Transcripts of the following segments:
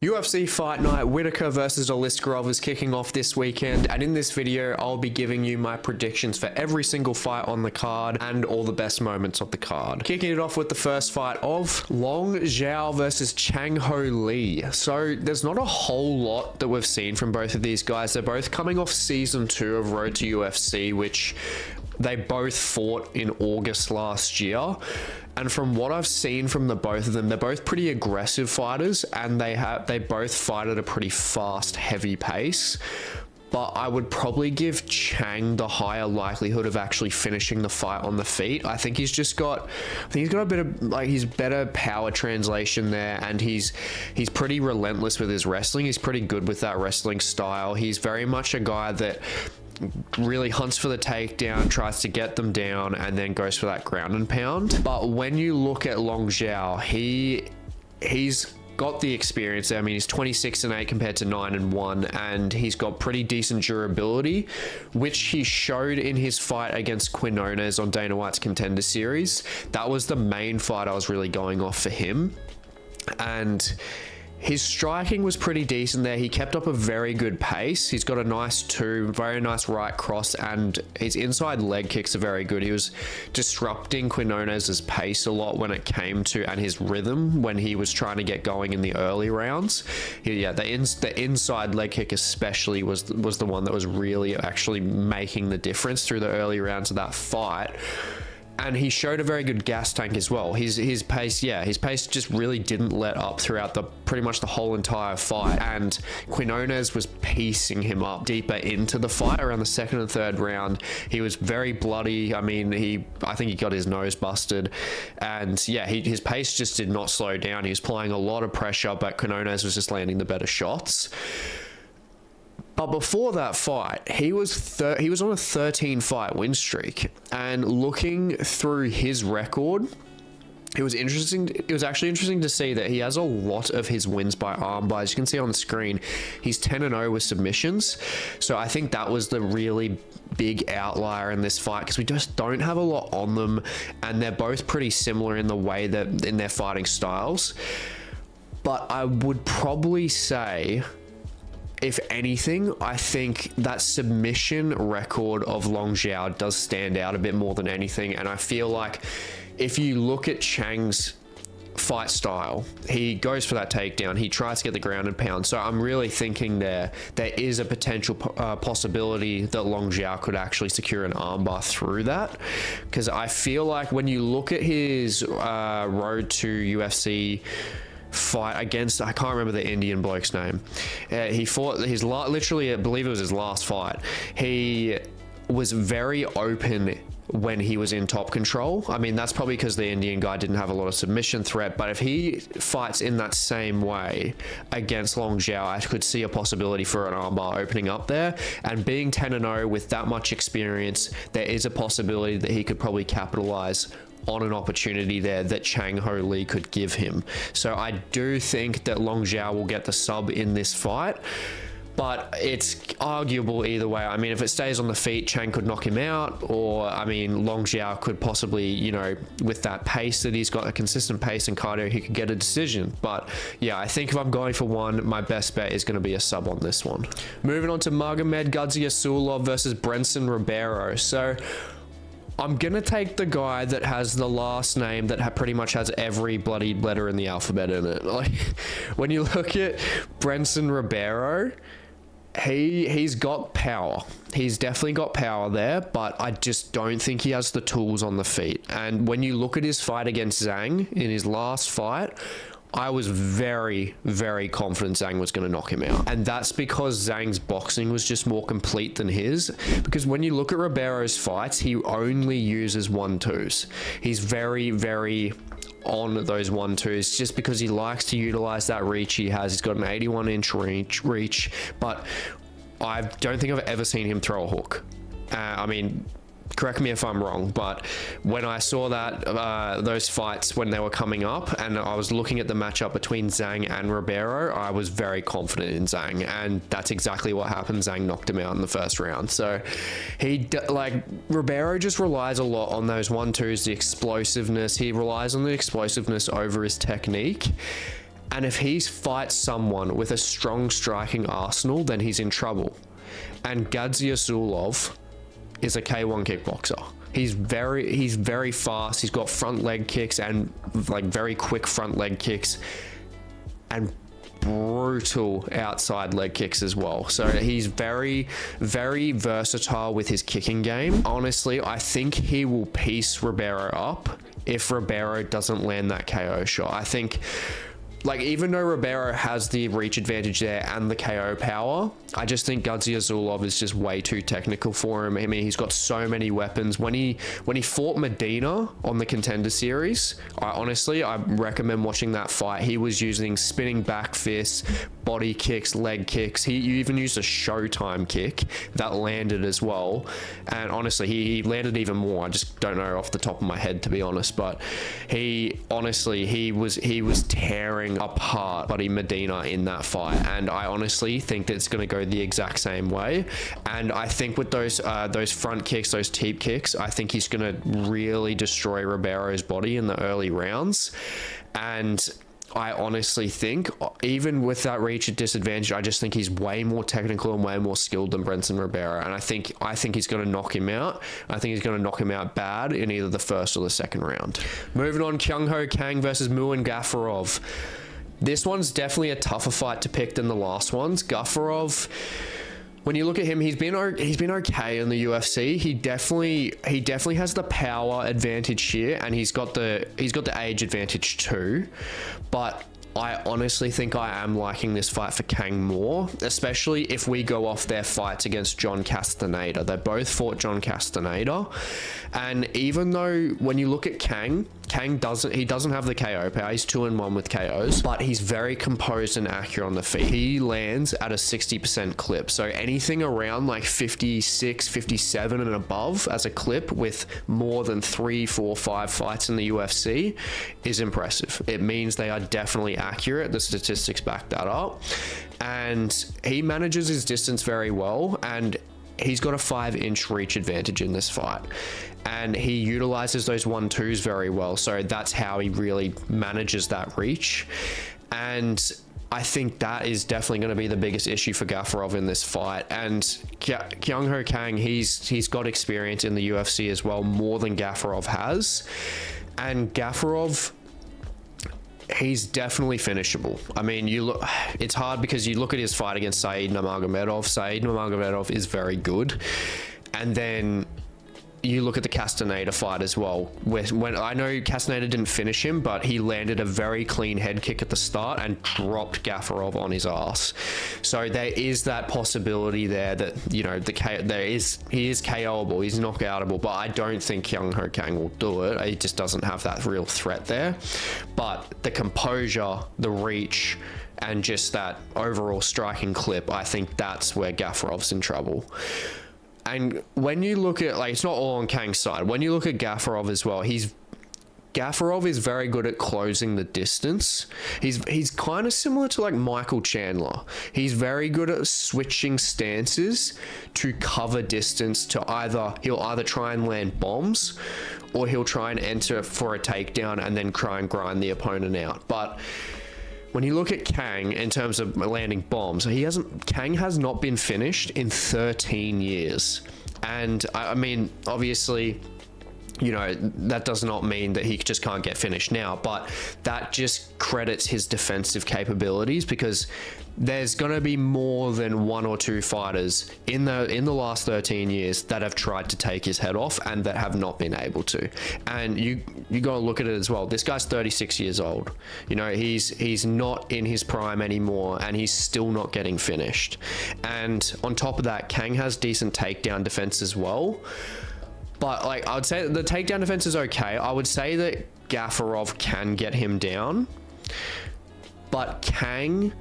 UFC Fight Night Whittaker vs Aliskerov is kicking off this weekend, and in this video I'll be giving you my predictions for every single fight on the card and all the best moments of the card. Kicking it off with the first fight of Xiao versus Chang Li. So there's not a whole lot that we've seen from both of these guys. They're both coming off season 2 of Road to UFC, which they both fought in August last year. And from what I've seen from the both of them, they're both pretty aggressive fighters, and they both fight at a pretty fast, heavy pace. But I would probably give Chang the higher likelihood of actually finishing the fight on the feet. I think he's got a bit of he's better power translation there, and he's pretty relentless with his wrestling. He's pretty good with that wrestling style. He's very much a guy that really hunts for the takedown, tries to get them down, and then goes for that ground and pound. But when you look at Xiao, he's got the experience there. I mean, he's 26-8 compared to 9-1, and he's got pretty decent durability, which he showed in his fight against Quinones on Dana White's Contender Series. That was the main fight I was really going off for him, and his striking was pretty decent there. He kept up a very good pace. He's got a nice very nice right cross, and his inside leg kicks are very good. He was disrupting Quinones' pace a lot when it came to, and his rhythm when he was trying to get going in the early rounds. The inside leg kick especially was the one that was really actually making the difference through the early rounds of that fight. And he showed a very good gas tank as well. His pace just really didn't let up throughout pretty much the whole entire fight. And Quinones was piecing him up deeper into the fight around the second and third round. He was very bloody. I mean, I think he got his nose busted. And yeah, his pace just did not slow down. He was applying a lot of pressure, but Quinones was just landing the better shots. But before that fight, he was on a 13-fight win streak, and looking through his record, it was interesting. It was actually interesting to see that he has a lot of his wins by armbar. As you can see on the screen, he's 10-0 with submissions. So I think that was the really big outlier in this fight, because we just don't have a lot on them, and they're both pretty similar in the way that in their fighting styles. But I would probably say, if anything, I think that submission record of Xiao does stand out a bit more than anything. And I feel like if you look at Chang's fight style, he goes for that takedown, he tries to get the ground and pound. So I'm really thinking there is a potential possibility that Xiao could actually secure an armbar through that, because I feel like when you look at his road to UFC fight against, I can't remember the Indian bloke's name. He fought literally, I believe it was his last fight. He was very open when he was in top control. I mean, that's probably because the Indian guy didn't have a lot of submission threat, but if he fights in that same way against Xiao, I could see a possibility for an armbar opening up there. And being 10-0 with that much experience, there is a possibility that he could probably capitalize on an opportunity there that Chang Li could give him. So I do think that Xiao will get the sub in this fight, but it's arguable either way. I mean, if it stays on the feet, Chang could knock him out, or I mean, Xiao could possibly, you know, with that pace that he's got, a consistent pace and cardio, he could get a decision. But yeah, I think if I'm going for one, my best bet is going to be a sub on this one. Moving on to Magomed Gadzhiyasulov versus Brendson Ribeiro. So I'm going to take the guy that has the last name that pretty much has every bloody letter in the alphabet in it. Like, when you look at Brendson Ribeiro, he's got power. He's definitely got power there, but I just don't think he has the tools on the feet. And when you look at his fight against Zhang in his last fight, I was very, very confident Zhang was going to knock him out. And that's because Zhang's boxing was just more complete than his. Because when you look at Ribeiro's fights, he only uses 1-2s. He's very, very on those 1-2s just because he likes to utilize that reach he has. He's got an 81-inch reach, but I don't think I've ever seen him throw a hook. I mean, correct me if I'm wrong, but when I saw that those fights when they were coming up, and I was looking at the matchup between Zhang and Ribeiro, I was very confident in Zhang, and that's exactly what happened. Zhang knocked him out in the first round. So Ribeiro just relies a lot on those 1-2s, the explosiveness. He relies on the explosiveness over his technique. And if he fights someone with a strong striking arsenal, then he's in trouble. And Gadzhiyasulov is a K1 kickboxer. He's very fast. He's got front leg kicks and like very quick front leg kicks and brutal outside leg kicks as well. So he's very, very versatile with his kicking game. Honestly, I think he will piece Ribeiro up if Ribeiro doesn't land that KO shot. I think, like, even though Ribeiro has the reach advantage there and the KO power, I just think Gadzhiyasulov is just way too technical for him. I mean, he's got so many weapons. When he fought Medina on the Contender Series, I recommend watching that fight. He was using spinning back fists, body kicks, leg kicks. He even used a Showtime kick that landed as well. And honestly, he landed even more. I just don't know off the top of my head, to be honest. But he was tearing apart Buddy Medina in that fight, and I honestly think that it's going to go the exact same way. And I think with those front kicks, those teep kicks, I think he's going to really destroy Ribeiro's body in the early rounds. And I honestly think, even with that reach at disadvantage, I just think he's way more technical and way more skilled than Brendson Ribeiro. And I think he's going to knock him out. I think he's going to knock him out bad in either the first or the second round. Moving on, Kang versus Muin Gafurov. This one's definitely a tougher fight to pick than the last ones. Gafurov, when you look at him, he's been okay in the UFC. He definitely has the power advantage here, and he's got the age advantage too. But I honestly think I am liking this fight for Kang more, especially if we go off their fights against John Castaneda. They both fought John Castaneda, and even though when you look at Kang doesn't have the KO power. He's 2-1 with KOs, but he's very composed and accurate on the feet. He lands at a 60% clip. So anything around like 56, 57 and above as a clip with more than 3, 4, 5 fights in the UFC is impressive. It means they are definitely accurate. The statistics back that up. And he manages his distance very well, and he's got a 5-inch reach advantage in this fight, and he utilizes those 1-2s very well. So that's how he really manages that reach. And I think that is definitely going to be the biggest issue for Gafurov in this fight. And Kang, he's got experience in the UFC as well, more than Gafurov has. And Gafurov, he's definitely finishable. I mean, it's hard because you look at his fight against Said Nurmagomedov. Said Nurmagomedov is very good. And then you look at the Castaneda fight as well, when I know Castaneda didn't finish him, but he landed a very clean head kick at the start and dropped Gafurov on his ass. So there is that possibility there that, you know, he is KOable, he's knockoutable, but I don't think Kang will do it. He just doesn't have that real threat there. But the composure, the reach, and just that overall striking clip, I think that's where Gafurov's in trouble. And when you look at, like, it's not all on Kang's side. When you look at Gafurov as well, Gafurov is very good at closing the distance. He's kind of similar to like Michael Chandler. He's very good at switching stances to cover distance. He'll either try and land bombs, or he'll try and enter for a takedown and then try and grind the opponent out. But when you look at Kang in terms of landing bombs, Kang has not been finished in 13 years. And I mean, obviously, you know, that does not mean that he just can't get finished now, but that just credits his defensive capabilities, because there's going to be more than 1 or 2 fighters in the last 13 years that have tried to take his head off and that have not been able to. And you got to look at it as well. This guy's 36 years old. You know, he's not in his prime anymore, and he's still not getting finished. And on top of that, Kang has decent takedown defense as well. But like, I would say that the takedown defense is okay. I would say that Gafurov can get him down, but Kang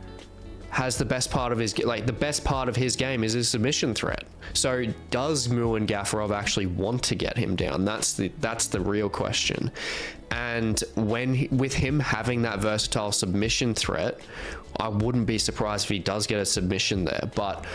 has the best part of his game is his submission threat. So does Muin Gafurov actually want to get him down? That's the real question. And with him having that versatile submission threat, I wouldn't be surprised if he does get a submission there. But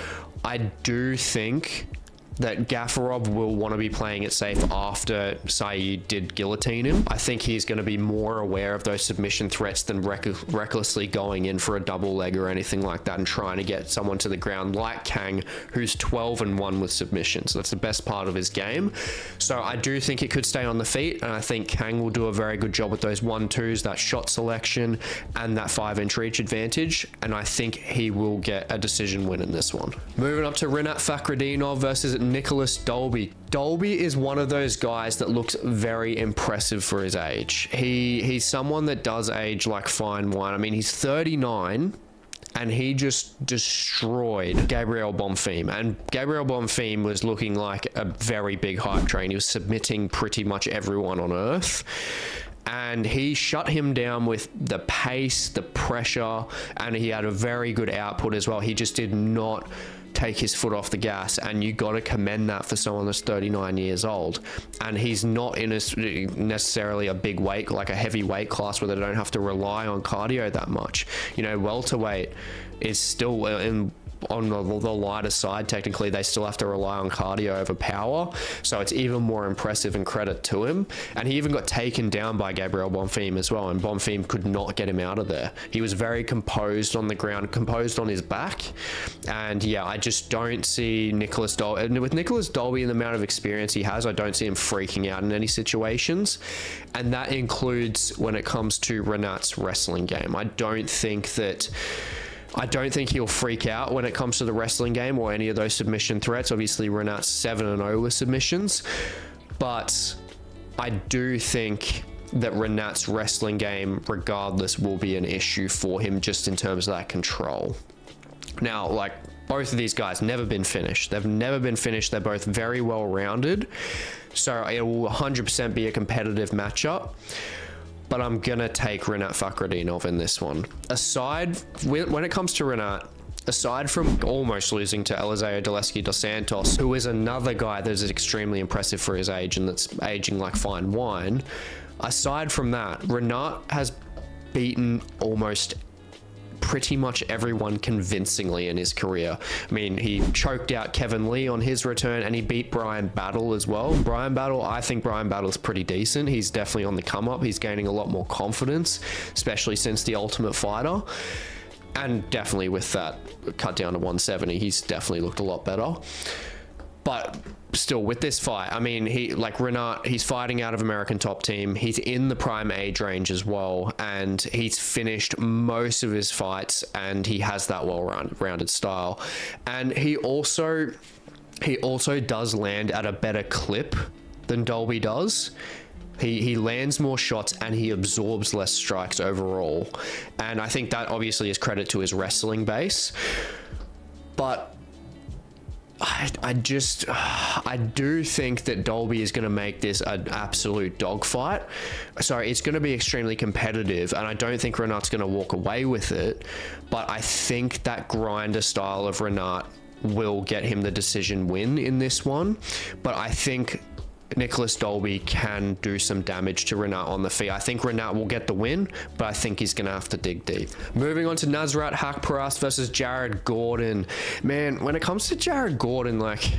I do think that Gafurov will want to be playing it safe after Saeed did guillotine him. I think he's going to be more aware of those submission threats than recklessly going in for a double leg or anything like that and trying to get someone to the ground like Kang, who's 12-1 with submissions. That's the best part of his game. So I do think it could stay on the feet, and I think Kang will do a very good job with those 1-2s, that shot selection, and that 5-inch reach advantage, and I think he will get a decision win in this one. Moving up to Rinat Fakhretdinov versus Nicolas Dalby. Dalby is one of those guys that looks very impressive for his age. He's someone that does age like fine wine. I mean, he's 39 and he just destroyed Gabriel Bonfim. And Gabriel Bonfim was looking like a very big hype train. He was submitting pretty much everyone on earth. And he shut him down with the pace, the pressure, and he had a very good output as well. He just did not take his foot off the gas, and you got to commend that for someone that's 39 years old. And he's not in necessarily a big weight, like a heavy weight class where they don't have to rely on cardio that much. You know, welterweight is still on the lighter side. Technically, they still have to rely on cardio over power, so it's even more impressive and credit to him. And he even got taken down by Gabriel Bonfim as well, and Bonfim could not get him out of there. He was very composed on the ground, composed on his back. And yeah, I just don't see Nicolas Dalby, and with Nicolas Dalby and the amount of experience he has, I don't see him freaking out in any situations, and that includes when it comes to Rinat's wrestling game. I don't think he'll freak out when it comes to the wrestling game or any of those submission threats. Obviously, Rinat's 7-0 with submissions, but I do think that Rinat's wrestling game, regardless, will be an issue for him just in terms of that control. Now, like, both of these guys never been finished. They've never been finished. They're both very well rounded, so it will 100% be a competitive matchup. But I'm gonna take Rinat Fakhretdinov in this one. When it comes to Rinat, aside from almost losing to Eliseo Daleski dos Santos, who is another guy that is extremely impressive for his age and that's aging like fine wine, aside from that, Rinat has beaten almost pretty much everyone convincingly in his career. I mean, he choked out Kevin Lee on his return, and he beat Brian Battle as well. I think Brian Battle is pretty decent. He's definitely on the come up. He's gaining a lot more confidence, especially since the Ultimate Fighter. And definitely with that cut down to 170, he's definitely looked a lot better. But still, with this fight, I mean, Rinat, he's fighting out of American Top Team. He's in the prime age range as well, and he's finished most of his fights, and he has that well-rounded style. And he also does land at a better clip than Dalby does. He lands more shots and he absorbs less strikes overall. And I think that obviously is credit to his wrestling base. But I do think that Dalby is going to make this an absolute dogfight. Sorry, it's going to be extremely competitive, and I don't think Rinat's going to walk away with it. But I think that grinder style of Rinat will get him the decision win in this one. But I think Nicolas Dalby can do some damage to Rinat on the feet. I think Rinat will get the win, but I think he's going to have to dig deep. Moving on to Nasrat Haqparast versus Jared Gordon. Man, when it comes to Jared Gordon, like,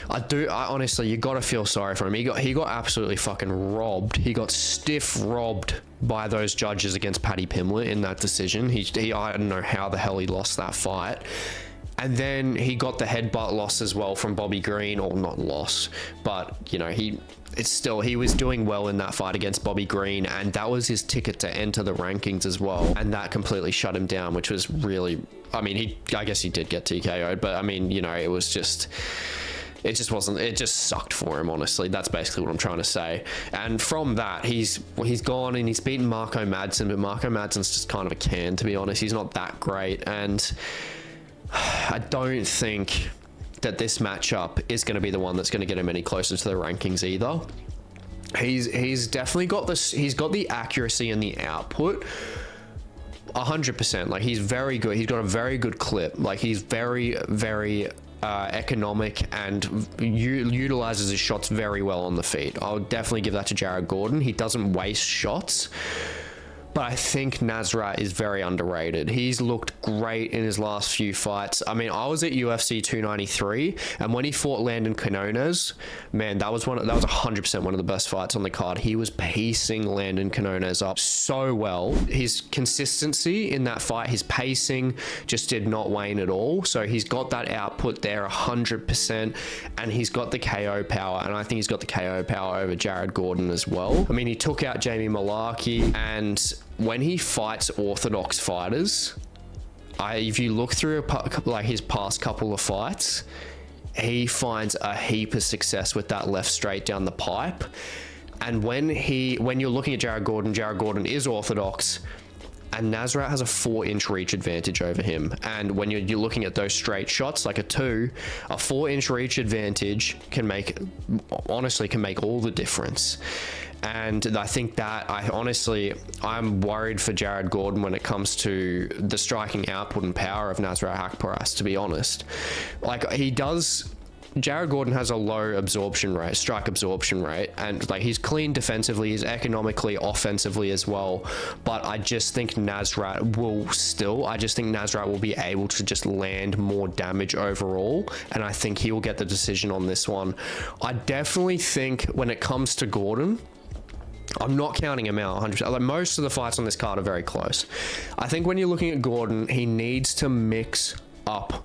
I honestly, you got to feel sorry for him. He got absolutely fucking robbed. He got stiff robbed by those judges against Paddy Pimblett in that decision. I don't know how the hell he lost that fight. And then he got the headbutt loss as well from Bobby Green, or not loss, but you know, he was doing well in that fight against Bobby Green, and that was his ticket to enter the rankings as well. And that completely shut him down, which was really, I mean, I guess he did get TKO'd, but I mean, you know, it just sucked for him, honestly. That's basically what I'm trying to say. And from that, he's gone and he's beaten Marco Madsen, but Marco Madsen's just kind of a can, to be honest. He's not that great, and I don't think that this matchup is going to be the one that's going to get him any closer to the rankings either. He's definitely got this. He's got the accuracy and the output 100%. Like, he's very good. He's got a very good clip. Like, he's very, very economic and utilizes his shots very well on the feet. I would definitely give that to Jared Gordon. He doesn't waste shots. but I think Nasrat is very underrated. He's looked great in his last few fights. I mean, I was at UFC 293, and when he fought Landon Quinones, man, that was 100% one of the best fights on the card. He was piecing Landon Quinones up so well. His consistency in that fight, his pacing just did not wane at all. So he's got that output there 100%, and he's got the KO power, and I think he's got the KO power over Jared Gordon as well. I mean, he took out Jamie Malarkey, and when he fights orthodox fighters, if you look through like his past couple of fights, he finds a heap of success with that left straight down the pipe. And when you're looking at Jared Gordon is orthodox, and Nasrat has a 4-inch reach advantage over him. And when you're looking at those straight shots, like a 4-inch reach advantage can make all the difference. And I think that I'm worried for Jared Gordon when it comes to the striking output and power of Nasrat Haqparast, to be honest. Like, Jared Gordon has a low strike absorption rate, and like, he's clean defensively, he's economically offensively as well. But I just think Nasrat will be able to just land more damage overall, and I think he will get the decision on this one. I definitely think when it comes to Gordon, I'm not counting him out 100%. Like, most of the fights on this card are very close. I think when you're looking at Gordon, he needs to mix up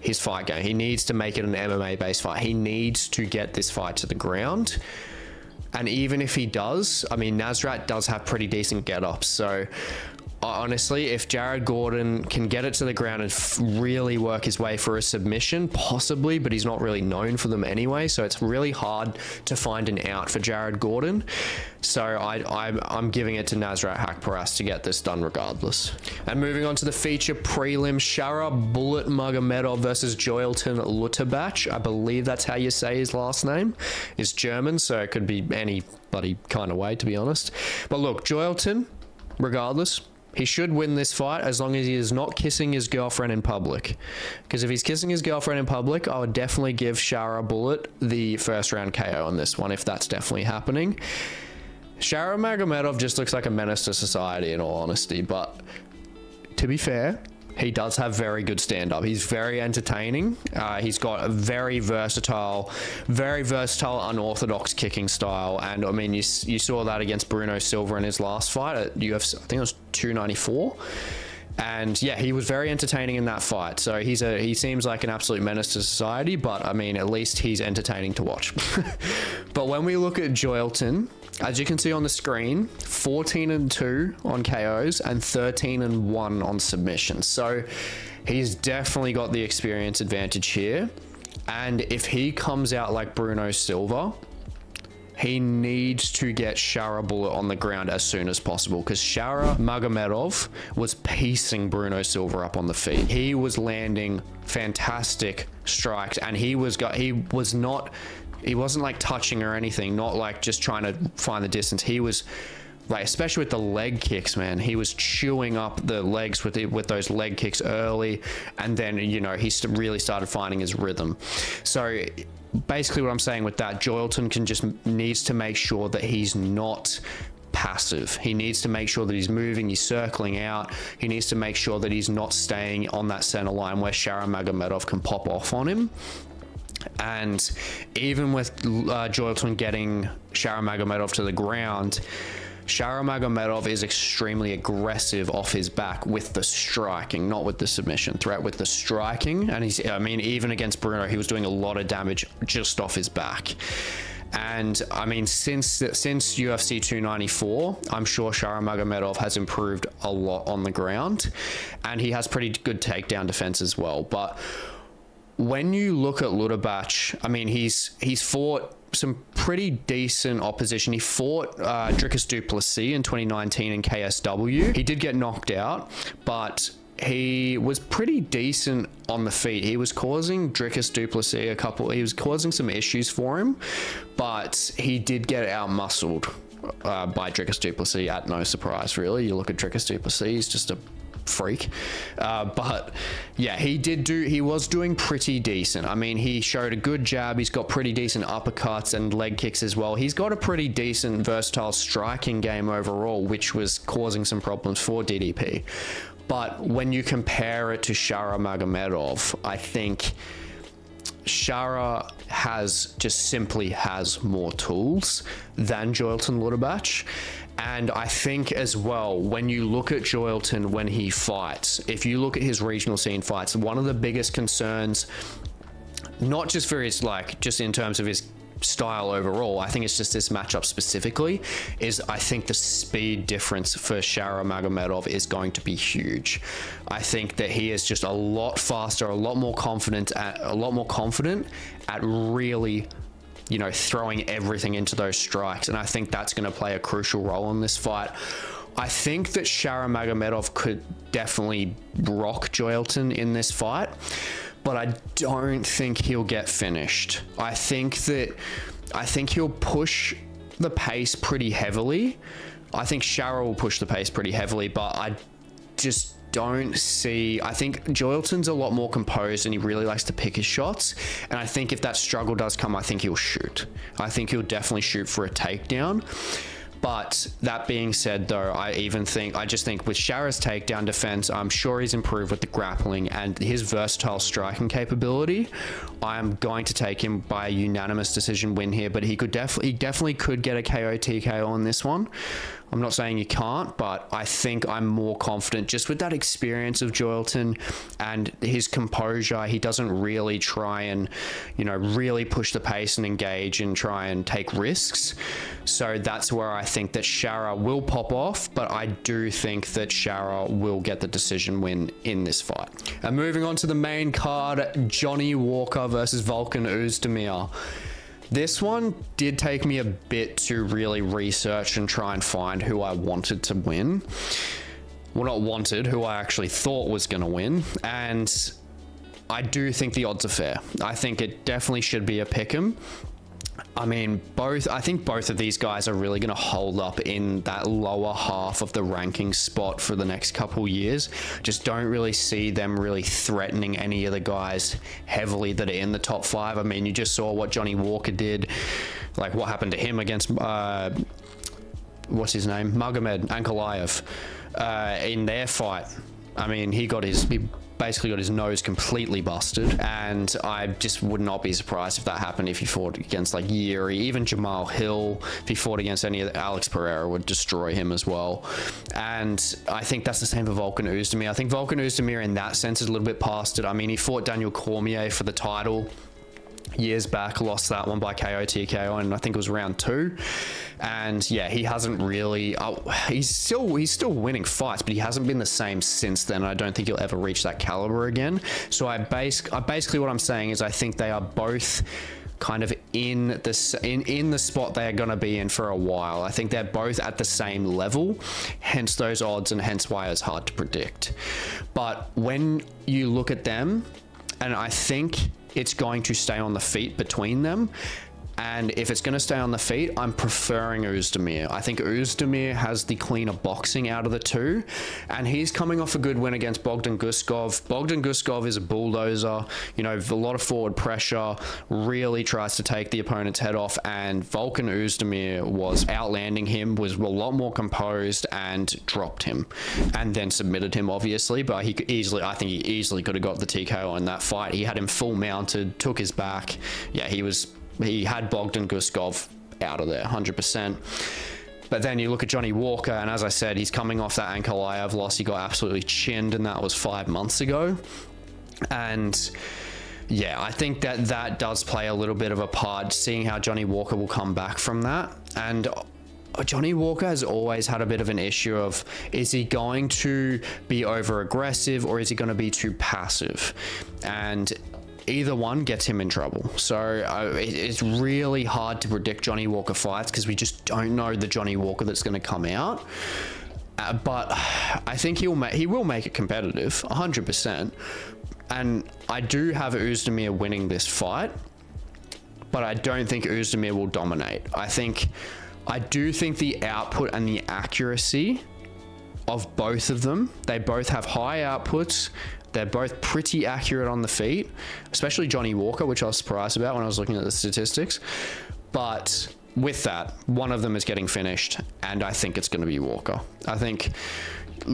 his fight game. He needs to make it an MMA based fight. He needs to get this fight to the ground. And even if he does, I mean, Nasrat does have pretty decent get-ups. So honestly, if Jared Gordon can get it to the ground and really work his way for a submission, possibly, but he's not really known for them anyway, so it's really hard to find an out for Jared Gordon. So I'm giving it to Nasrat Haqparast to get this done regardless. And moving on to the feature prelim, Shara Bullet Magomedov versus Joilton Lutterbach. I believe that's how you say his last name. It's German, so it could be any bloody kind of way, to be honest. But look, Joilton, regardless, he should win this fight as long as he is not kissing his girlfriend in public. Because if he's kissing his girlfriend in public, I would definitely give Shara Bullet the first round KO on this one, if that's definitely happening. Shara Magomedov just looks like a menace to society, in all honesty. But to be fair, he does have very good stand-up. He's very entertaining. He's got a very versatile, unorthodox kicking style. And I mean, you saw that against Bruno Silva in his last fight at UFC, I think it was 294. And yeah, he was very entertaining in that fight. So he seems like an absolute menace to society, but I mean, at least he's entertaining to watch. But when we look at Joilton, as you can see on the screen, 14-2 on KOs and 13-1 on submissions. So he's definitely got the experience advantage here. And if he comes out like Bruno Silva, he needs to get Shara Bullet on the ground as soon as possible, because Shara Magomedov was piecing Bruno Silva up on the feet. He was landing fantastic strikes, and he wasn't like touching or anything, not like just trying to find the distance. He was like, especially with the leg kicks, man, he was chewing up the legs with those leg kicks early, and then, you know, he really started finding his rhythm. So basically what I'm saying with that, Joilton needs to make sure that he's not passive. He needs to make sure that he's moving, he's circling out. He needs to make sure that he's not staying on that center line where Shara Magomedov can pop off on him. And even with Joilton getting Shara Magomedov to the ground, Shara Magomedov is extremely aggressive off his back with the striking, not with the submission threat, with the striking. And even against Bruno, he was doing a lot of damage just off his back. And I mean, since UFC 294, I'm sure Shara Magomedov has improved a lot on the ground, and he has pretty good takedown defense as well. But when you look at Lutterbach, I mean, he's fought some pretty decent opposition. He fought Dricus du Plessis in 2019 in KSW. He did get knocked out, but he was pretty decent on the feet. He was causing Dricus du Plessis he was causing some issues for him, but he did get out-muscled by Dricus du Plessis at no surprise, really. You look at Dricus du Plessis, he's just a freak. But yeah, he was doing pretty decent. I mean, he showed a good jab. He's got pretty decent uppercuts and leg kicks as well. He's got a pretty decent versatile striking game overall, which was causing some problems for DDP. But when you compare it to Shara Magomedov, I think Shara simply has more tools than Joilton Lutterbach. And I think as well, when you look at Joilton when he fights, if you look at his regional scene fights, one of the biggest concerns, not just for his, just in terms of his style overall, I think it's just this matchup specifically, is I think the speed difference for Shara Magomedov is going to be huge. I think that he is just a lot faster, a lot more confident at really, throwing everything into those strikes. And I think that's going to play a crucial role in this fight. I think that Shara Magomedov could definitely rock Joilton in this fight, but I don't think he'll get finished. I think he'll push the pace pretty heavily. I think Shara will push the pace pretty heavily, but I just don't see... I think Joilton's a lot more composed and he really likes to pick his shots. And I think if that struggle does come, I think he'll shoot. I think he'll definitely shoot for a takedown. But that being said, though, I just think with Shara's takedown defense, I'm sure he's improved with the grappling and his versatile striking capability. I'm going to take him by a unanimous decision win here, but he definitely could get a KO TKO on this one. I'm not saying you can't, but I think I'm more confident just with that experience of Joilton and his composure. He doesn't really try and, really push the pace and engage and try and take risks. So that's where I think that Shara will pop off, but I do think that Shara will get the decision win in this fight. And moving on to the main card, Johnny Walker versus Volkan Oezdemir. This one did take me a bit to really research and try and find who I wanted to win. Well, not wanted, who I actually thought was going to win. And I do think the odds are fair. I think it definitely should be a pick'em. I mean, I think both of these guys are really going to hold up in that lower half of the ranking spot for the next couple years. Just don't really see them really threatening any of the guys heavily that are in the top 5. I mean, you just saw what Johnny Walker did, what happened to him against, what's his name? Magomed Ankalaev in their fight. I mean, he basically got his nose completely busted, and I just would not be surprised if that happened if he fought against Yuri, even Jamal Hill. If he fought against any of Alex Pereira, would destroy him as well. And I think that's the same for Volkan Oezdemir. I think Volkan Oezdemir in that sense is a little bit past it. I mean, he fought Daniel Cormier for the title years back, lost that one by KO TKO, and I think it was round 2. And yeah, he hasn't really he's still winning fights, but he hasn't been the same since then. I don't think he'll ever reach that caliber again. So basically what I'm saying is I think they are both kind of in the spot they are going to be in for a while. I think they're both at the same level, hence those odds, and hence why it's hard to predict. But when you look at them, and I think it's going to stay on the feet between them. And if it's going to stay on the feet, I'm preferring Oezdemir. I think Oezdemir has the cleaner boxing out of the two, and he's coming off a good win against Bogdan Guskov. Bogdan Guskov is a bulldozer, a lot of forward pressure, really tries to take the opponent's head off, and Volkan Oezdemir was outlanding him, was a lot more composed, and dropped him, and then submitted him, obviously, but I think he easily could have got the TKO in that fight. He had him full mounted, took his back. Yeah, he had Bogdan Guskov out of there, 100%. But then you look at Johnny Walker, and as I said, he's coming off that Ankalaev loss. He got absolutely chinned, and that was 5 months ago. And yeah, I think that does play a little bit of a part, seeing how Johnny Walker will come back from that. And Johnny Walker has always had a bit of an issue of, is he going to be over aggressive or is he going to be too passive? And either one gets him in trouble. So it's really hard to predict Johnny Walker fights because we just don't know the Johnny Walker that's going to come out. But I think he will make it competitive, 100%. And I do have Oezdemir winning this fight, but I don't think Oezdemir will dominate. I do think the output and the accuracy of both of them. They both have high outputs. They're both pretty accurate on the feet, especially Johnny Walker, which I was surprised about when I was looking at the statistics. But with that, one of them is getting finished, and I think it's going to be Walker. I think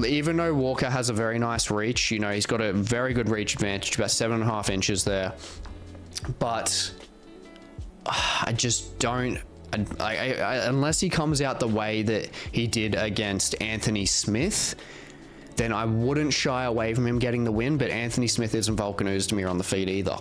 even though Walker has a very nice reach, you know, he's got a very good reach advantage, about 7.5 inches there. But I just don't, unless he comes out the way that he did against Anthony Smith, then I wouldn't shy away from him getting the win. But Anthony Smith isn't Volkan Oezdemir on the feet either.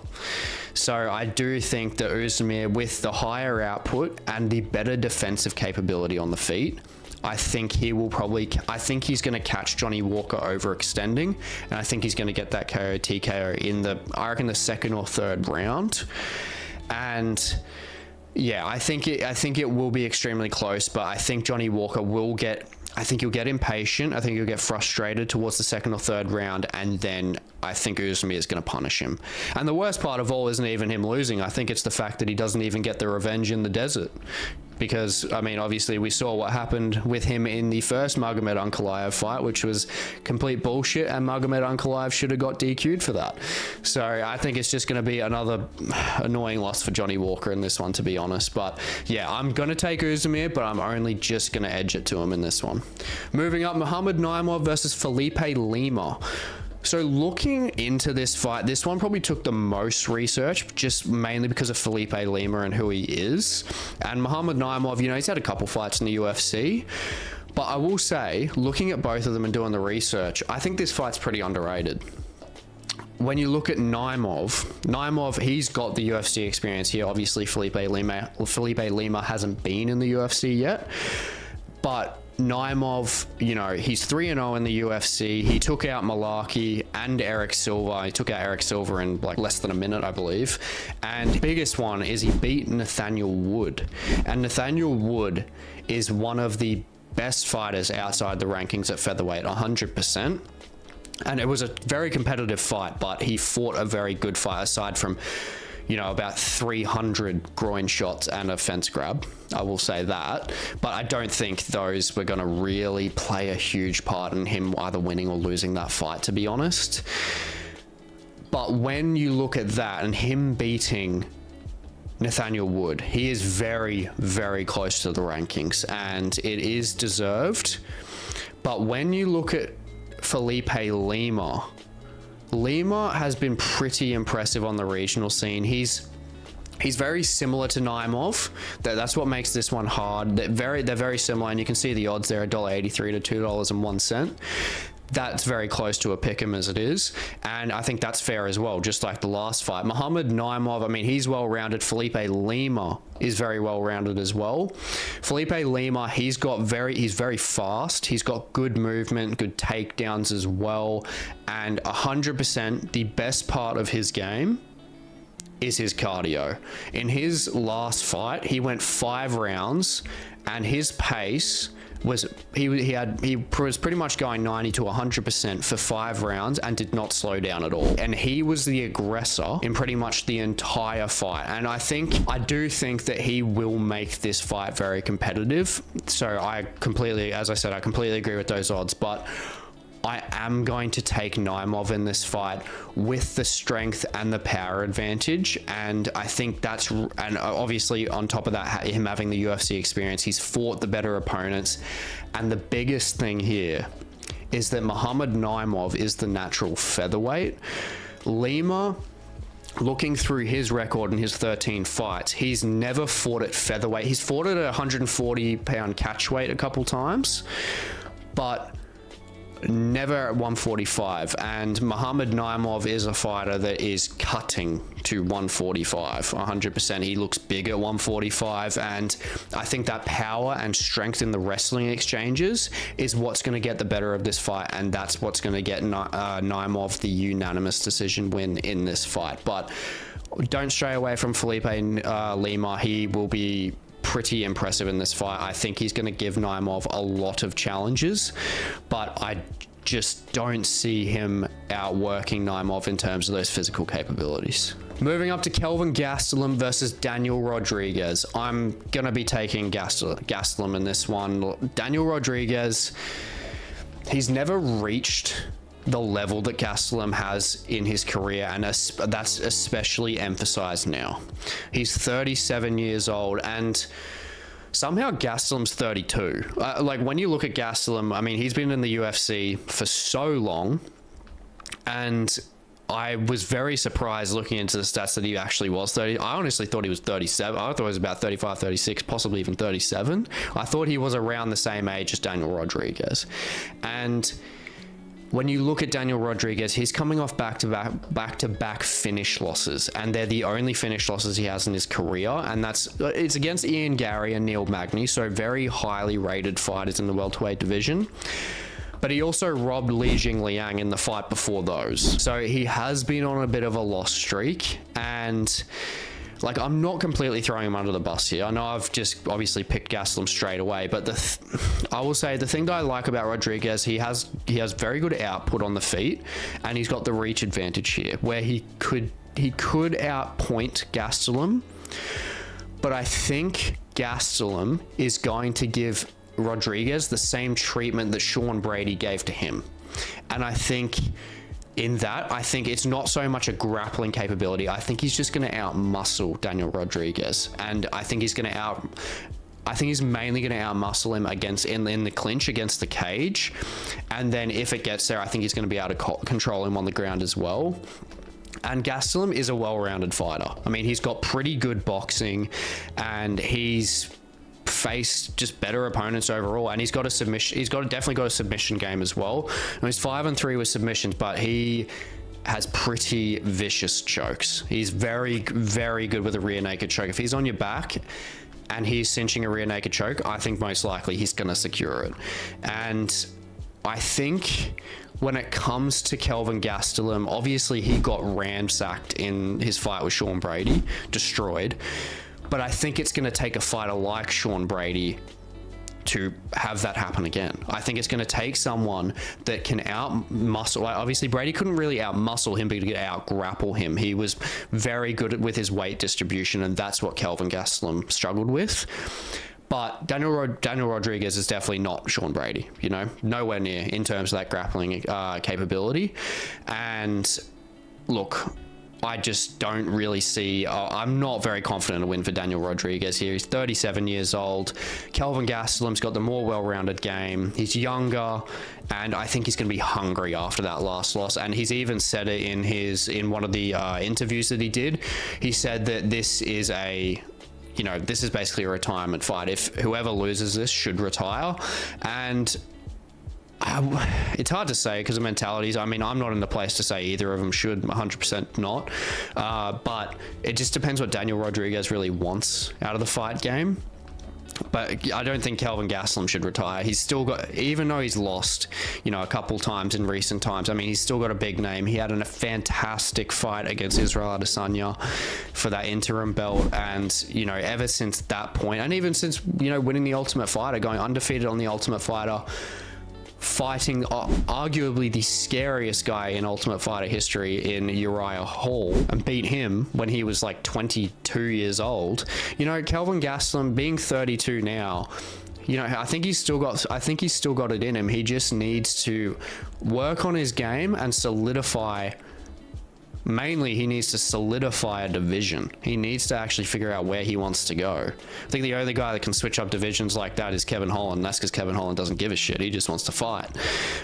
So I do think that Oezdemir, with the higher output and the better defensive capability on the feet, I think he will probably, I think he's going to catch Johnny Walker overextending, and I think he's going to get that KO TKO in the, I reckon, the second or third round. And yeah, I think it will be extremely close, but I think Johnny Walker will get, I think he'll get impatient. I think he'll get frustrated towards the second or third round, and then I think Oezdemir is going to punish him. And the worst part of all isn't even him losing. I think it's the fact that he doesn't even get the revenge in the desert. Because, I mean, obviously we saw what happened with him in the first Magomed Ankalaev fight, which was complete bullshit, and Magomed Ankalaev should have got DQ'd for that. So I think it's just going to be another annoying loss for Johnny Walker in this one, to be honest. But yeah, I'm going to take Oezdemir, but I'm only just going to edge it to him in this one. Moving up, Muhammad Naimov versus Felipe Lima. So looking into this fight, this one probably took the most research, just mainly because of Felipe Lima and who he is. And Muhammad Naimov, you know, he's had a couple fights in the UFC. But I will say, looking at both of them and doing the research, I think this fight's pretty underrated. When you look at Naimov, he's got the UFC experience here. Obviously, Felipe Lima hasn't been in the UFC yet. But Naimov, you know, he's 3-0 in the UFC. He took out Malarkey and Eric Silva. He took out Eric Silva in like less than a minute, I believe. And the biggest one is he beat Nathaniel Wood. And Nathaniel Wood is one of the best fighters outside the rankings at featherweight, 100%. And it was a very competitive fight, but he fought a very good fight aside from, you know, about 300 groin shots and a fence grab. I will say that. But I don't think those were going to really play a huge part in him either winning or losing that fight, to be honest. But when you look at that and him beating Nathaniel Wood, he is very, very close to the rankings, and it is deserved. But when you look at Felipe Lima has been pretty impressive on the regional scene. He's very similar to Naimov. That's what makes this one hard. They're very similar, and you can see the odds there, $1.83 to $2.01. That's very close to a pick'em as it is, and I think that's fair as well, just like the last fight. Muhammad Naimov, I mean, he's well-rounded. Felipe Lima is very well-rounded as well. Felipe Lima, he's very fast. He's got good movement, good takedowns as well, and 100% the best part of his game is his cardio. In his last fight, he went 5 rounds, and his pace was he was pretty much going 90 to 100% for 5 rounds and did not slow down at all. And he was the aggressor in pretty much the entire fight. And I do think that he will make this fight very competitive. So as I said, I completely agree with those odds, but I am going to take Naimov in this fight with the strength and the power advantage. And I think and obviously on top of that, him having the UFC experience, he's fought the better opponents. And the biggest thing here is that Muhammad Naimov is the natural featherweight. Lima, looking through his record in his 13 fights, he's never fought at featherweight. He's fought at a 140-pound catch weight a couple times, but never at 145. And Muhammad Naimov is a fighter that is cutting to 145 100%. He looks big at 145, and I think that power and strength in the wrestling exchanges is what's going to get the better of this fight, and that's what's going to get Naimov the unanimous decision win in this fight. But don't stray away from Felipe Lima. He will be pretty impressive in this fight. I think he's going to give Naimov a lot of challenges, but I just don't see him outworking Naimov in terms of those physical capabilities. Moving up to Kelvin Gastelum versus Daniel Rodriguez. I'm going to be taking Gastelum in this one. Daniel Rodriguez, he's never reached the level that Gastelum has in his career, and that's especially emphasized now. He's 37 years old, and somehow Gastelum's 32. Like, when you look at Gastelum, I mean, he's been in the UFC for so long, and I was very surprised looking into the stats that he actually was 30. I honestly thought he was 37. I thought he was about 35, 36, possibly even 37. I thought he was around the same age as Daniel Rodriguez. And when you look at Daniel Rodriguez, he's coming off back-to-back finish losses, and they're the only finish losses he has in his career, and it's against Ian Gary and Neil Magny, so very highly rated fighters in the welterweight division. But he also robbed Li Jingliang in the fight before those. So he has been on a bit of a loss streak, and like, I'm not completely throwing him under the bus here. I know I've just obviously picked Gastelum straight away, but I will say the thing that I like about Rodriguez, he has very good output on the feet, and he's got the reach advantage here, where he could outpoint Gastelum, but I think Gastelum is going to give Rodriguez the same treatment that Sean Brady gave to him. And I think it's not so much a grappling capability. I think he's just going to outmuscle Daniel Rodriguez, and I think he's mainly going to outmuscle him in the clinch against the cage, and then if it gets there, I think he's going to be able to control him on the ground as well. And Gastelum is a well-rounded fighter. I mean, he's got pretty good boxing, and he's faced just better opponents overall, and he's definitely got a submission game as well. And he's 5-3 with submissions, but he has pretty vicious chokes. He's very, very good with a rear naked choke. If he's on your back and he's cinching a rear naked choke, I think most likely he's going to secure it. And I think when it comes to Kelvin Gastelum, obviously he got ransacked in his fight with Sean Brady, destroyed. But I think it's going to take a fighter like Sean Brady to have that happen again. I think it's going to take someone that can out-muscle. Like, obviously, Brady couldn't really out-muscle him, but he could out-grapple him. He was very good with his weight distribution, and that's what Kelvin Gastelum struggled with. But Daniel Rodriguez is definitely not Sean Brady, you know, nowhere near in terms of that grappling capability. And look, I just don't really see, I'm not very confident in a win for Daniel Rodriguez here. He's 37 years old. Kelvin Gastelum's got the more well-rounded game. He's younger, and I think he's going to be hungry after that last loss. And he's even said it in one of the interviews that he did. He said that this is basically a retirement fight. If whoever loses this should retire. And it's hard to say because of mentalities. I mean, I'm not in the place to say either of them should, 100% not. But it just depends what Daniel Rodriguez really wants out of the fight game. But I don't think Kelvin Gastelum should retire. He's still got, even though he's lost, a couple times in recent times, I mean, he's still got a big name. He had a fantastic fight against Israel Adesanya for that interim belt. And, ever since that point, and even since, winning the Ultimate Fighter, going undefeated on the Ultimate Fighter, fighting arguably the scariest guy in Ultimate Fighter history in Uriah Hall, and beat him when he was like 22 years old. Kelvin Gastelum being 32 now, I think he's still got it in him. He just needs to work on his game and solidify. Mainly, he needs to solidify a division. He needs to actually figure out where he wants to go. I think the only guy that can switch up divisions like that is Kevin Holland. That's because Kevin Holland doesn't give a shit. He just wants to fight.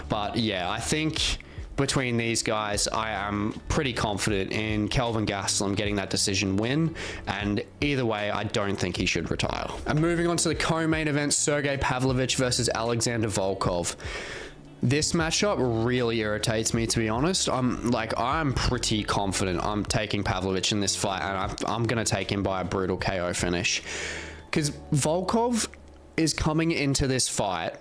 But yeah, I think between these guys, I am pretty confident in Kelvin Gastelum getting that decision win. And either way, I don't think he should retire. And moving on to the co-main event, Sergei Pavlovich versus Alexander Volkov. This matchup really irritates me, to be honest. I'm pretty confident I'm taking Pavlovich in this fight, and I'm going to take him by a brutal KO finish. Because Volkov is coming into this fight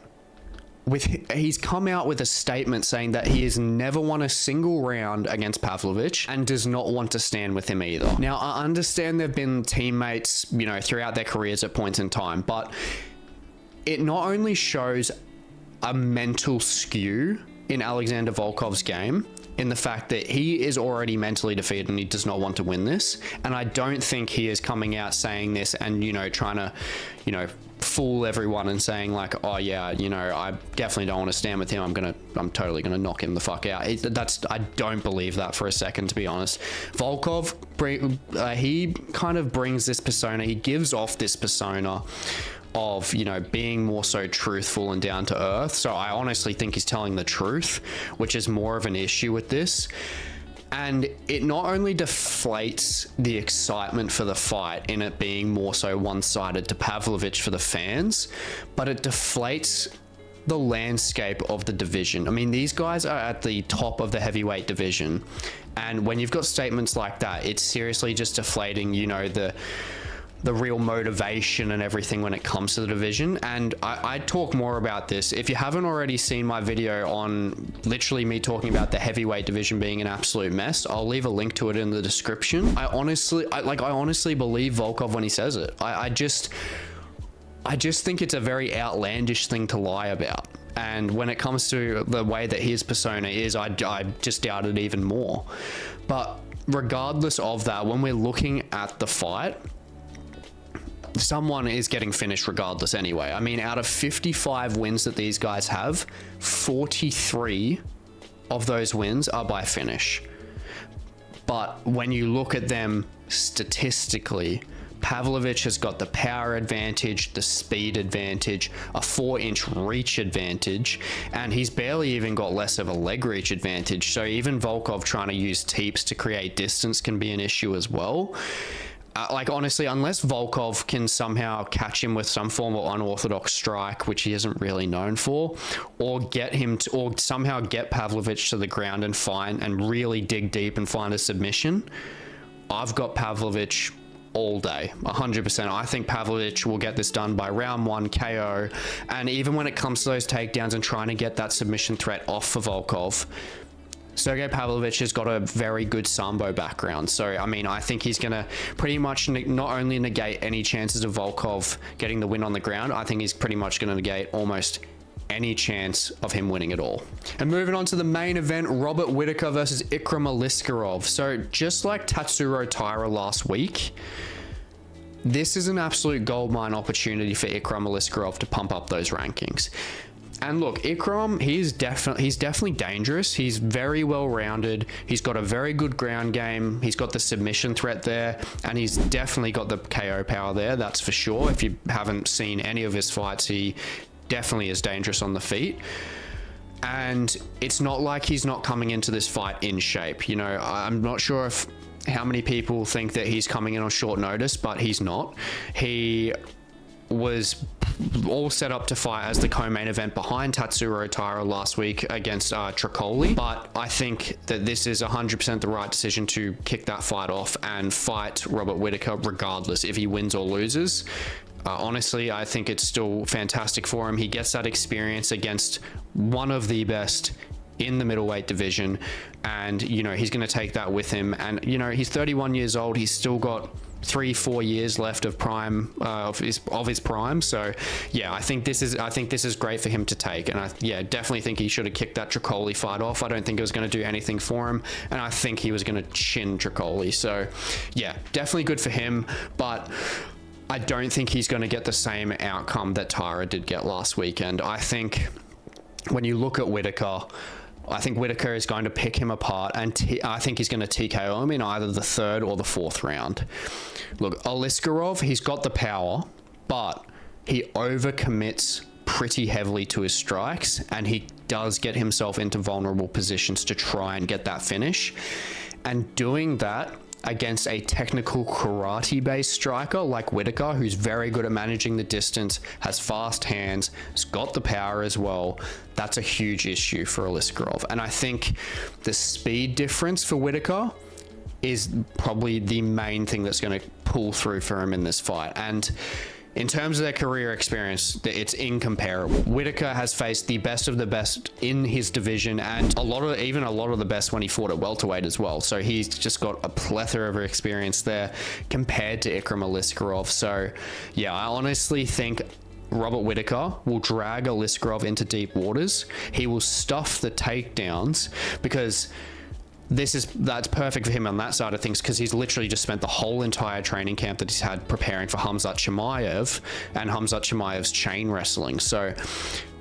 he's come out with a statement saying that he has never won a single round against Pavlovich and does not want to stand with him either. Now, I understand they've been teammates, throughout their careers at points in time, but it not only shows a mental skew in Alexander Volkov's game, in the fact that he is already mentally defeated and he does not want to win this. And I don't think he is coming out saying this and, trying to, fool everyone and saying like, oh yeah, you know, I definitely don't want to stand with him, I'm totally gonna knock him the fuck out. I don't believe that for a second, to be honest. Volkov, he kind of brings this persona, he gives off this persona of, you know, being more so truthful and down to earth. So I honestly think he's telling the truth, which is more of an issue with this. And it not only deflates the excitement for the fight in it being more so one-sided to Pavlovich for the fans, but it deflates the landscape of the division. I mean, these guys are at the top of the heavyweight division, and when you've got statements like that, it's seriously just deflating, you know, the real motivation and everything when it comes to the division. And I talk more about this. If you haven't already seen my video on literally me talking about the heavyweight division being an absolute mess, I'll leave a link to it in the description. I honestly believe Volkov when he says it. I just think it's a very outlandish thing to lie about. And when it comes to the way that his persona is, I just doubt it even more. But regardless of that, when we're looking at the fight, someone is getting finished regardless anyway. I mean, out of 55 wins that these guys have, 43 of those wins are by finish. But when you look at them statistically, Pavlovich has got the power advantage, the speed advantage, a 4-inch reach advantage, and he's barely even got less of a leg reach advantage. So even Volkov trying to use teeps to create distance can be an issue as well. Like, honestly, unless Volkov can somehow catch him with some form of unorthodox strike, which he isn't really known for, or get him to, or somehow get Pavlovich to the ground and find and really dig deep and find a submission, I've got Pavlovich all day, 100%. I think Pavlovich will get this done by round 1 KO. And even when it comes to those takedowns and trying to get that submission threat off for Volkov, Sergei Pavlovich has got a very good Sambo background. So, I mean, I think he's going to pretty much not only negate any chances of Volkov getting the win on the ground, I think he's pretty much going to negate almost any chance of him winning at all. And moving on to the main event, Robert Whittaker versus Ikram Aliskerov. So, just like Tatsuro Taira last week, this is an absolute goldmine opportunity for Ikram Aliskerov to pump up those rankings. And look, Ikram, he's definitely dangerous. He's very well-rounded. He's got a very good ground game. He's got the submission threat there, and he's definitely got the KO power there, that's for sure. If you haven't seen any of his fights, he definitely is dangerous on the feet. And it's not like he's not coming into this fight in shape. You know, I'm not sure how many people think that he's coming in on short notice, but he's not. He was all set up to fight as the co-main event behind Tatsuro Taira last week against Tricoli, but I think that this is 100% the right decision to kick that fight off and fight Robert Whittaker regardless if he wins or loses. Honestly, I think it's still fantastic for him. He gets that experience against one of the best in the middleweight division, and you know, he's going to take that with him. And you know, he's 31 years old. He's still got 3-4 years left of prime of his prime. So yeah, I think this is great for him to take. And I definitely think he should have kicked that Tricoli fight off. I don't think it was going to do anything for him, and I think he was going to chin Tricoli. So yeah, definitely good for him, but I don't think he's going to get the same outcome that Taira did get last weekend. I think when you look at Whittaker, I think Whittaker is going to pick him apart, and I think he's going to TKO him in either the 3rd or the 4th round. Look, Aliskerov, he's got the power, but he overcommits pretty heavily to his strikes, and he does get himself into vulnerable positions to try and get that finish. And doing that against a technical karate-based striker like Whittaker, who's very good at managing the distance, has fast hands, has got the power as well, that's a huge issue for Aliskerov. And I think the speed difference for Whittaker is probably the main thing that's going to pull through for him in this fight. And in terms of their career experience, it's incomparable. Whittaker has faced the best of the best in his division, and a lot of the best when he fought at welterweight as well. So he's just got a plethora of experience there compared to Ikram Aliskerov. So yeah, I honestly think Robert Whittaker will drag Aliskerov into deep waters. He will stuff the takedowns, because that's perfect for him on that side of things, because he's literally just spent the whole entire training camp that he's had preparing for Khamzat Chimaev and Khamzat Chimaev's chain wrestling. So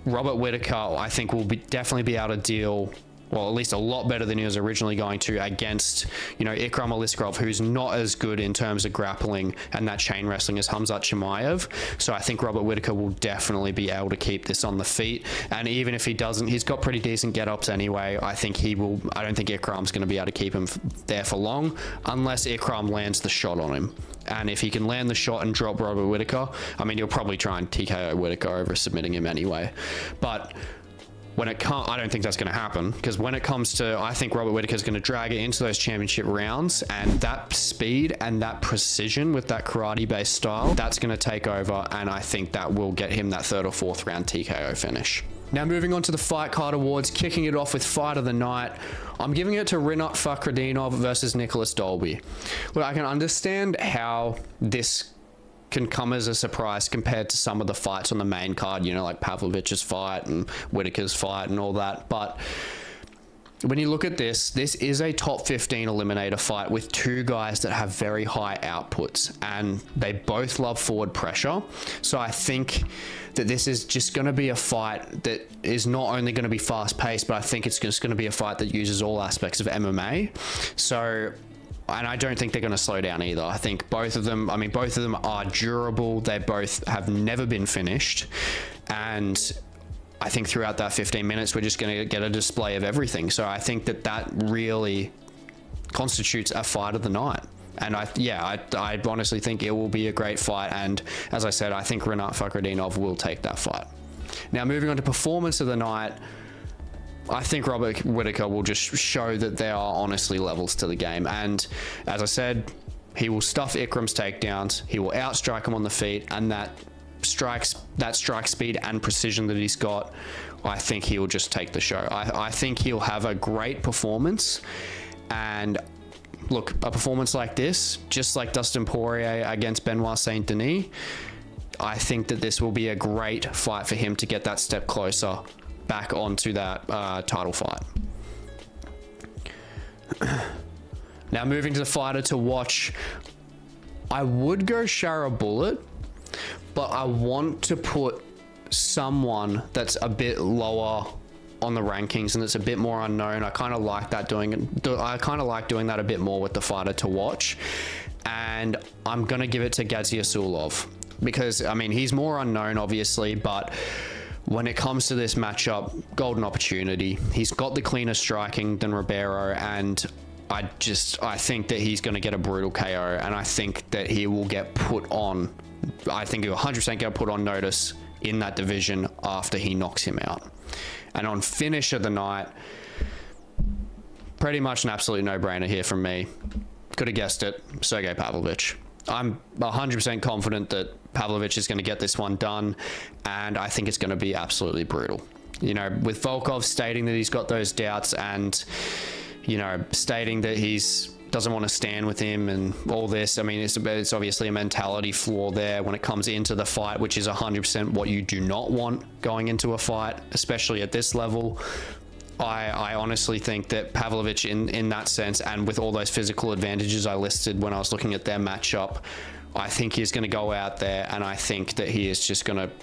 Robert Whittaker, I think, will definitely be able to deal, well, at least a lot better than he was originally going to, against, you know, Ikram Aliskerov, who's not as good in terms of grappling and that chain wrestling as Khamzat Chimaev. So I think Robert Whittaker will definitely be able to keep this on the feet. And even if he doesn't, he's got pretty decent get-ups anyway. I think he will. I don't think Ikram's going to be able to keep him there for long, unless Ikram lands the shot on him. And if he can land the shot and drop Robert Whittaker, I mean, he'll probably try and TKO Whittaker over submitting him anyway. But when it comes, I don't think that's going to happen, because when it comes to, I think Robert Whittaker is going to drag it into those championship rounds, and that speed and that precision with that karate-based style, that's going to take over, and I think that will get him that 3rd or 4th round TKO finish. Now moving on to the Fight Card Awards, kicking it off with Fight of the Night, I'm giving it to Rinat Fakhretdinov versus Nicolas Dalby. Look, I can understand how this can come as a surprise compared to some of the fights on the main card, you know, like Pavlovich's fight and Whittaker's fight and all that. But when you look at this is a top 15 eliminator fight with two guys that have very high outputs, and they both love forward pressure. So I think that this is just going to be a fight that is not only going to be fast paced, but I think it's just going to be a fight that uses all aspects of MMA. So, and I don't think they're going to slow down either. I think both of them are durable. They both have never been finished. And I think throughout that 15 minutes, we're just going to get a display of everything. So I think that really constitutes a fight of the night. And I honestly think it will be a great fight. And as I said, I think Rinat Fakhretdinov will take that fight. Now, moving on to performance of the night, I think Robert Whittaker will just show that there are honestly levels to the game. And as I said, he will stuff Ikram's takedowns. He will outstrike him on the feet, and that strike speed and precision that he's got, I think he will just take the show. I think he'll have a great performance. And look, a performance like this, just like Dustin Poirier against Benoit Saint Denis, I think that this will be a great fight for him to get that step closer back onto that title fight. Now moving to the fighter to watch, I would go Shara Bullet, but I want to put someone that's a bit lower on the rankings and that's a bit more unknown. I kind of like that doing that a bit more with the fighter to watch, and I'm gonna give it to Gadzhiyasulov, because I mean, he's more unknown obviously, but when it comes to this matchup, golden opportunity. He's got the cleaner striking than Ribeiro, and I think that he's going to get a brutal KO, and I think that he will get put on. I think he'll 100% get put on notice in that division after he knocks him out. And on finish of the night, pretty much an absolute no-brainer here from me. Could have guessed it, Sergei Pavlovich. I'm 100% confident that Pavlovich is going to get this one done, and I think it's going to be absolutely brutal. You know, with Volkov stating that he's got those doubts, and, you know, stating that he's doesn't want to stand with him and all this. I mean, it's obviously a mentality flaw there when it comes into the fight, which is 100% what you do not want going into a fight, especially at this level. I honestly think that Pavlovich in that sense, and with all those physical advantages I listed when I was looking at their matchup, I think he's going to go out there, and I think that he is just going to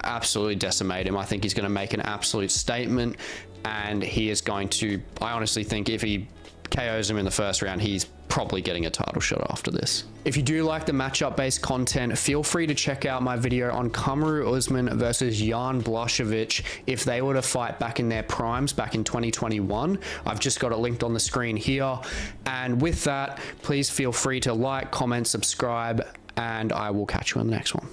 absolutely decimate him. I think he's going to make an absolute statement, and he is going to, I honestly think if he KOs him in the first round, he's probably getting a title shot after this. If you do like the matchup based content, feel free to check out my video on Kamaru Usman versus Jan Blachowicz if they were to fight back in their primes back in 2021. I've just got it linked on the screen here. And with that, please feel free to like, comment, subscribe, and I will catch you on the next one.